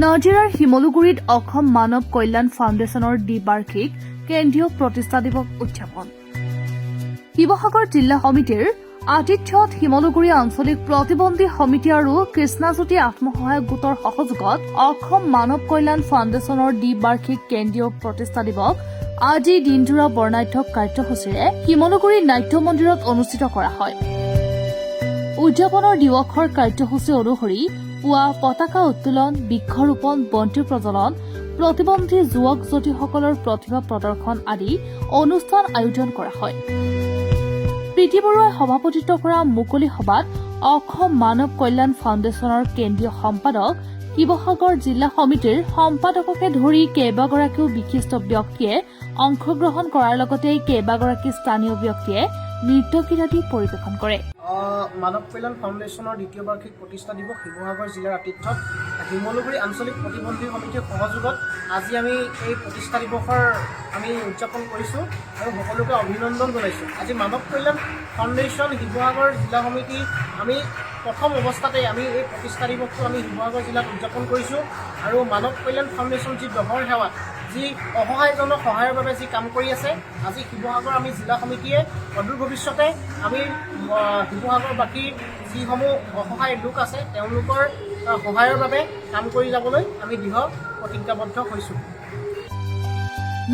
নাজিৰাৰ শিমলুগুৰিত অসম মানৱ কল্যাণ ফাউণ্ডেশ্যনৰ দ্বিবাৰ্ষিক কেন্দ্ৰীয় প্ৰতিষ্ঠা দিৱস উদযাপন। শিৱসাগৰ জিলা সমিতিৰ আতিথ্যত শিমলুগুৰি আঞ্চলিক প্ৰতিবন্ধী সমিতি আৰু কৃষ্ণাজ্যোতি আত্মসহায়ক গোটৰ সহযোগত অসম মানৱ কল্যাণ ফাউণ্ডেশ্যনৰ দ্বিবাৰ্ষিক কেন্দ্ৰীয় প্ৰতিষ্ঠা দিৱস আজি দিনজোৰা বৰ্ণাঢ্য কাৰ্যসূচীৰে শিমলুগুৰি নাট্য মন্দিৰত অনুষ্ঠিত কৰা হয়। উদযাপনৰ দিৱসৰ কাৰ্যসূচী অনুসৰি পুৱা পতাকা উত্তোলন, বৃক্ষৰোপণ, বন্তি প্ৰজ্বলন, প্ৰতিবন্ধী যুৱক যুৱতীসকলৰ প্ৰতিভা প্ৰদৰ্শন আদি অনুষ্ঠান আয়োজন কৰা হয়। প্ৰীতি বৰুৱাই সভাপতিত্ব কৰা মুকলি সভাত অসম মানৱ কল্যাণ ফাউণ্ডেশ্যনৰ কেন্দ্ৰীয় সম্পাদক, শিৱসাগৰ জিলা সমিতিৰ সম্পাদককে ধৰি কেইবাগৰাকীও বিশিষ্ট ব্যক্তিয়ে অংশগ্ৰহণ কৰাৰ লগতে কেইবাগৰাকী স্থানীয় ব্যক্তিয়ে নৃত্য গীত আদি পৰিৱেশন কৰে। মানৱ কল্যাণ ফাউণ্ডেশ্যনৰ দ্বিতীয় বাৰ্ষিক প্ৰতিষ্ঠা দিৱস শিৱসাগৰ জিলাৰ আতিথ্যত শিমলুগুৰি আঞ্চলিক প্ৰতিবন্ধী সমিতিৰ সহযোগত আজি আমি এই প্ৰতিষ্ঠা দিৱসৰ আমি উদযাপন কৰিছোঁ আৰু সকলোকে অভিনন্দন জনাইছোঁ। আজি মানৱ কল্যাণ ফাউণ্ডেশ্যন শিৱসাগৰ জিলা সমিতি আমি প্ৰথম অৱস্থাতে আমি এই প্ৰতিষ্ঠা দিৱসটো আমি শিৱসাগৰ জিলাত উদযাপন কৰিছোঁ আৰু মানৱ কল্যাণ ফাউণ্ডেশ্যন যি ডহৰ সেৱাত যি অসহায়জনক সহায়ৰ বাবে যি কাম কৰি আছে, আজি শিৱসাগৰ আমি জিলা সমিতিয়ে অদূৰ ভৱিষ্যতে আমি শিৱসাগৰবাসীৰ যিসমূহ অসহায় লোক আছে তেওঁলোকৰ সহায়ৰ বাবে কাম কৰি যাবলৈ আমি দৃঢ় প্ৰতিজ্ঞাবদ্ধ হৈছোঁ।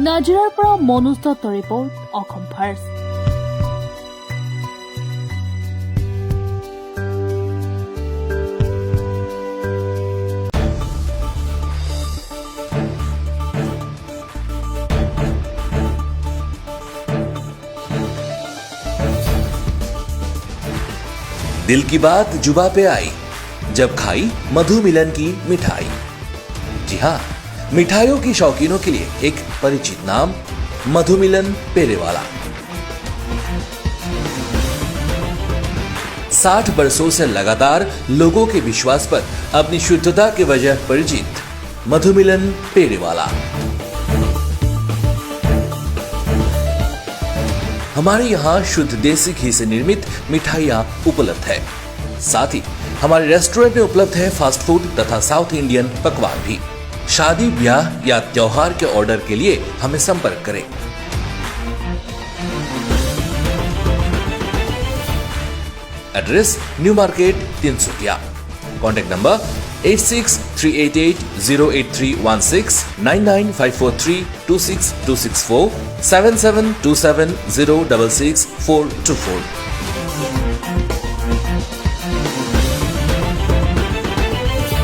নাজিৰাৰ পৰা মনোজ দত্তৰ ৰিপৰ্ট, অসম ফাৰ্ষ্ট। दिल की बात जुबा पे आई जब खाई मधु मिलन की मिठाई। जी हाँ, मिठाइयों की शौकीनों के लिए एक परिचित नाम मधु मिलन पेरेवाला। 60 वर्षों से लगातार लोगों के विश्वास पर अपनी शुद्धता की वजह परिचित मधु मिलन पेरेवाला। हमारे यहाँ शुद्ध देसी घी से निर्मित मिठाइयाँ उपलब्ध है। साथ ही हमारे रेस्टोरेंट में उपलब्ध है फास्ट फूड तथा साउथ इंडियन पकवान भी। शादी, ब्याह या त्योहार के ऑर्डर के लिए हमें संपर्क करें। Address new market, Tinsukia. Contact number 8638808316 99543262664 7727066424।